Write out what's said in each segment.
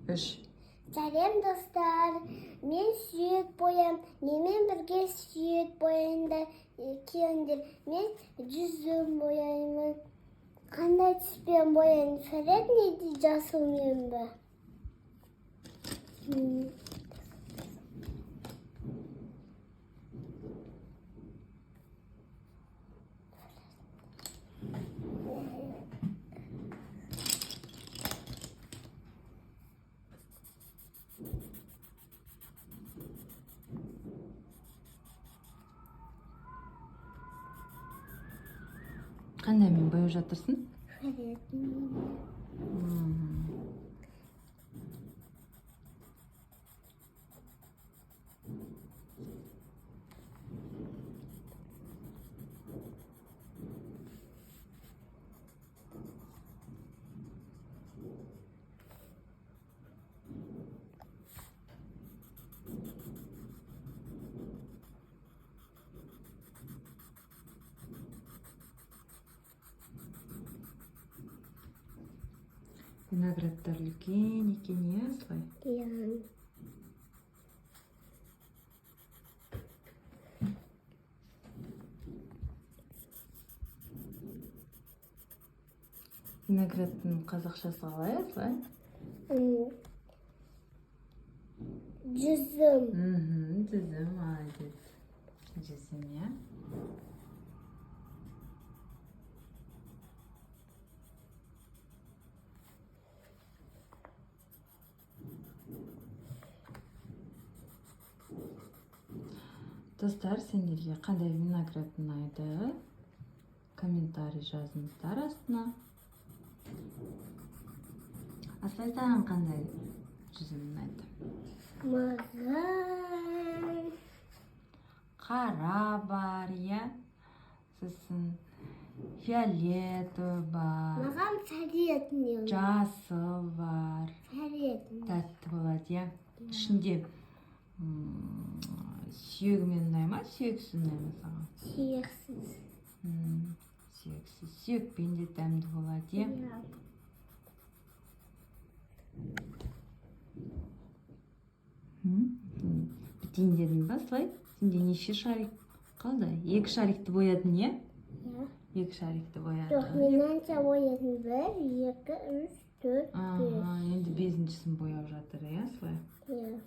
Үш. Сәлем достар, мен сүйек боям, немен бірге сүйек бояйында келіңдер. Мен жүзім бояймын. Қандай түспен бояйын? Фәреднейді жасылмен бі? Қандай мен бояп жатырсың? Фәреднейді. Виноградтар үлкен екен, иә, осылай? Иә. Виноградтың қазақшасы қалай, осылай? Жүзім. Жүзім, молодец. Жүзім, иә? Достар, сендерге қандай виноград ұнайды? Комментарий жазыңыздар астына. Аслай, саған қандай жүзім ұнайды? Маған Қара бар, иә? Сосын фиолетовый бар. Маған фәредней. Жасыл бар. Фәредней. Тәтті болады, иә? Ішінде сүйегімен ұнай ма? Сүйексіз ұнай ма саған? Сүйексіз. Сүйексіз. Сүйекпен де дәмді болады, иә? Бітейін дедің ба, слай? Сенде неше шарик қалды? 2 шарикті боядың, иә? Иә. 2 шарикті боядың. Жоқ, мен анша боядым. 1, 2, 3, 4, 5. Енді 5-шісін бояп жатыр, иә, слай? Иә.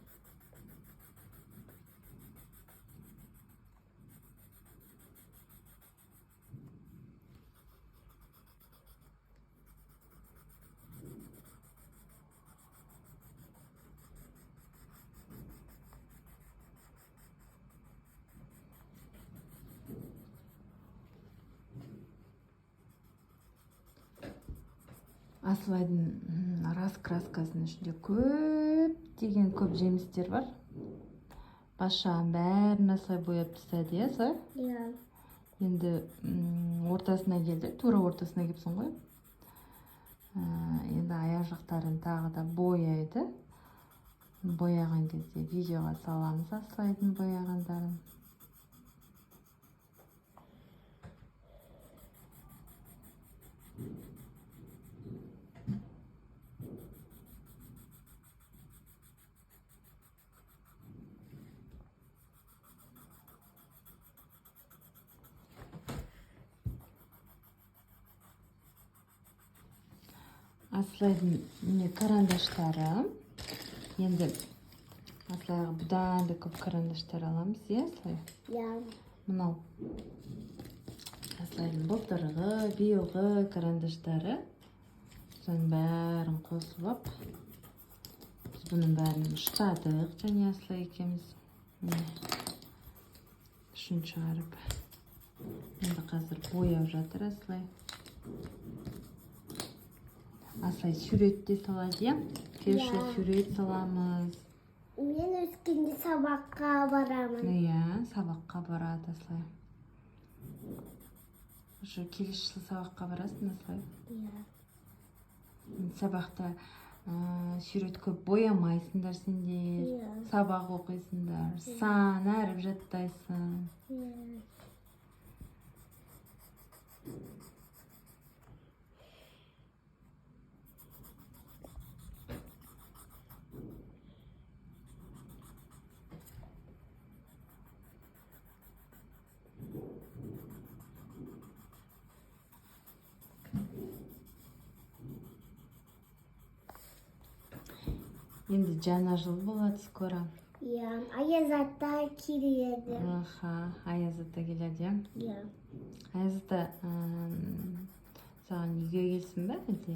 Асылайдың раскраскасының ішінде көп жемістер бар. Башағын бәрін асылай бояп тастады, иә, асылай? Иә. Енді ортасына келді, тура ортасына келіпсің ғой. Енді аяқ жақтарын тағы да бояйды. Бояған кезде видеоға саламыз асылайдың бояғандарын. Асылайдың міне карандаштары. Енді асылайға бұдан да көп карандаштар аламыз, иә, асылай? Иә. Мынау асылайдың былтырғы, биылғы карандаштары. Соның бәрін қосып ап. Біз бұның бәрін ұштадық, және асылай екеміз. Үшін шығарып. Енді қазір бояп жатыр асылай. Асылай сурет те салады, иә? Келші сурет саламыз. Мен өскенде сабаққа барамын. Иә, сабаққа барады асылай. Уже келесі жылы сабаққа барасың асылай? Иә. Сабақта сурет көп боямайсыңдар сендер. Сабақ оқисыңдар. Сан әріп жаттайсың. Енді жаңа жыл болады скоро. Ya, Ayaz ata kiriyedi. Аха, Аяз ата келеді, иә? Ya. Аяз ата саған үйге келсін бе әлде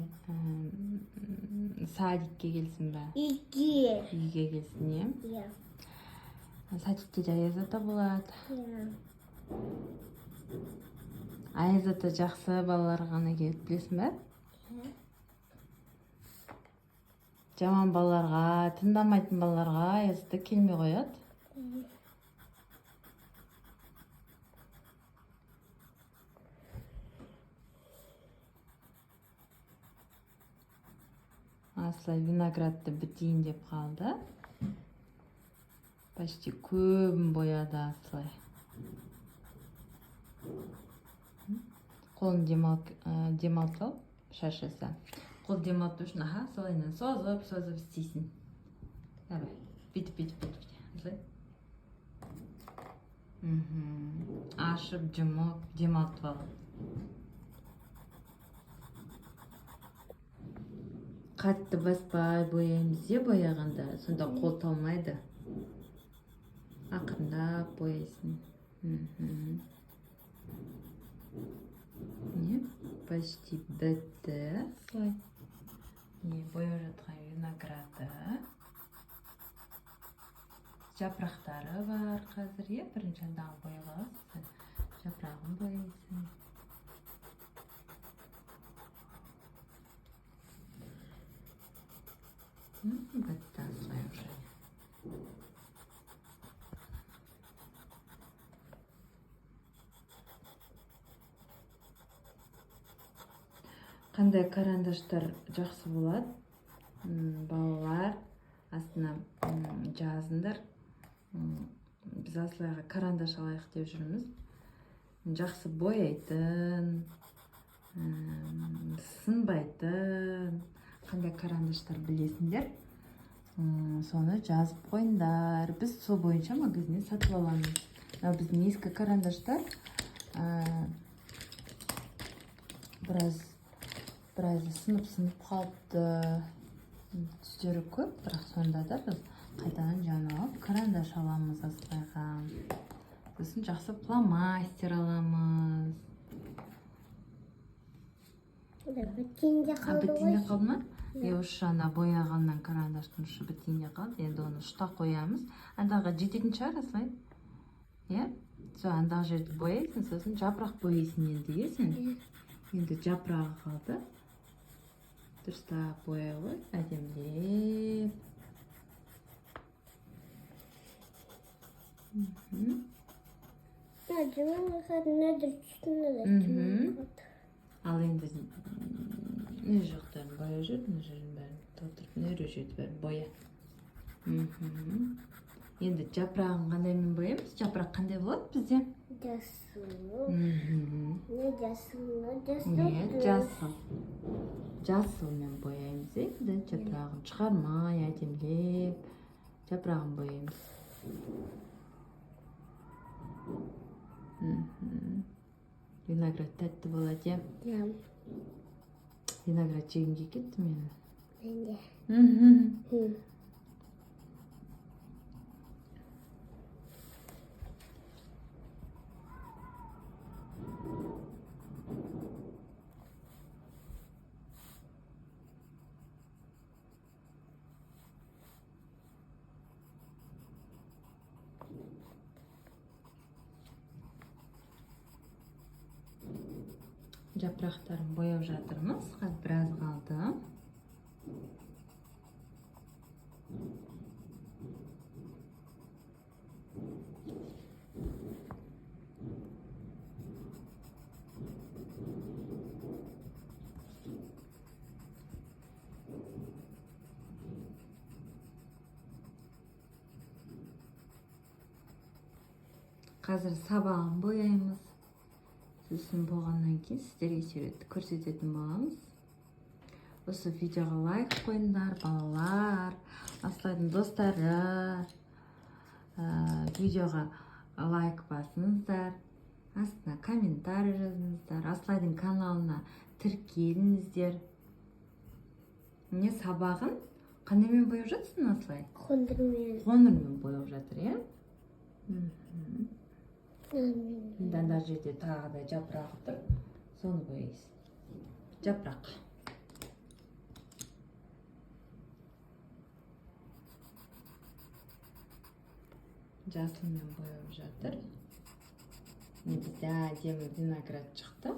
садикке келсін бе? İki. Үйге келсін, иә? Ya. Садикте де Аяз ата болады. Ya. Аяз ата жақсы балаларға ғана келеді, білесің бе? Жаман балаларға, тыңдамайтын балаларға Аяз ата келмей қояды. Аслай виноградты бітейін деп қалды. Почти көбін бояды Аслай. Қолын демалтып, шашасы. Қол демалтып үшін, аха, солайынан созып істейсің. Давай, бүйтіп. Аслай. Ашып, жұмып, демалтып ал. Қатты баспай бояймыз де бояғанда, сонда қол талмайды. Ақырындап бояйсың. Не? Почти бітті. Солай. Не, бояп жатқан винограды. Жапырақтары бар қазір, е, бірінші андағы бояп аласың. Жапырағын бояйсың. Бітті Аслай уже. Қандай карандаштар жақсы болады? Балалар астына жазыңдар. Біз Аслайға карандаш алайық деп жүрміз. Жақсы бояйтын, сынбайтын, қандай карандаштар білесіңдер, соны жазып қойыңдар. Біз сол бойынша магазиннен сатып аламыз. Біздің ескі карандаштар біраз сынып қалыпты. Түстері көп, бірақ сонда да біз қайтадан жаңа алып карандаш аламыз Аслайға. Сосын жақсы фломастер аламыз. Бітінде қалды ғой. Бітінде қалды ма? Осы ана бояғаннан карандаштың ұшы бітінде қалды. Енді оны ұшта қоямыз. Андағы жететін шығар Аслай? Иә? Сол андағы жерді бояйсың, сосын жапырақ бояйсың енді, сен? Енді жапырағы қалды. Дұрыстап бояй ғой, әдемілеп. Ал енді не жақтарын боя жүр, не жерін бәрін толтырып, не режет бәрін боя. Енді жапырағын қандаймен боямыз? Жапырақ қандай болады бізде? Жасыл. Не жасыл. Жасылмен бояймыз, енді жапырағын шығармай, әдемілеп жапырағын бояймыз. Виноград тәтті болады, иә? Виноград жегімге кетті мені. Менде. Жапырақтарын бояп жатырмыз. Қазір біраз қалды. Қазір сабағын бояймыз. Сосын болғаннан кейін сіздерге көрсететін боламыз. Осы видеоға лайк қойыңдар, балалар, Аслайдың достары. Видеоға лайк басыңыздар, астына комментарий жазыңыздар, Аслайдың каналына тіркеліңіздер. Міне сабағын Қанымен бояп жатсың осылай? Қондырмен. Қоңырмен бояп жатыр, иә? Енді анда жерде тағы да жапырағы тұр. Соны бояйсың. Жапырақ. Жасылмен бояп жатыр. Бізде әдемі виноград шықты.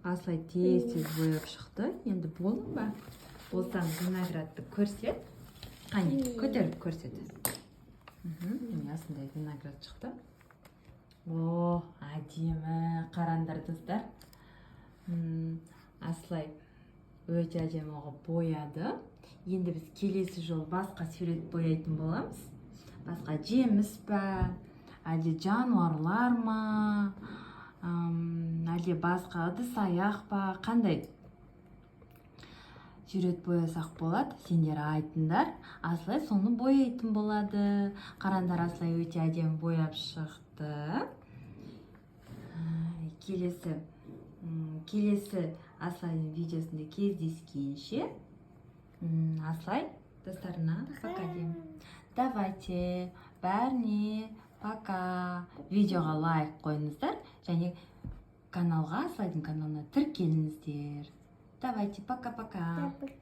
Аслай тез бояп шықты. Енді болды ба? Болсаң виноградты көрсет. Қане, көтеріп көрсет. Міне осындай виноград шықты. О, әдемі. Қараңдар достар. Аслай өте әдемі қылып бояды. Енді біз келесі жол басқа сурет бояйтын боламыз. Басқа жеміс па, әлде жануарлар ма, әлде басқа ыдыс аяқ па, қандай сурет боясақ болады, сендер айтыңдар. Аслай соны бояйтын болады. Қараңдар, Аслай өте әдемі бояп шықты. Келесі Аслайдың видеосында кездескенше, Аслай достарына пока деймін. Давайте, бәріне пока. Видеоға лайк қойыңыздар және каналға, Аслайдың каналына тіркеліңіздер. Давайте, пока-пока. Пока.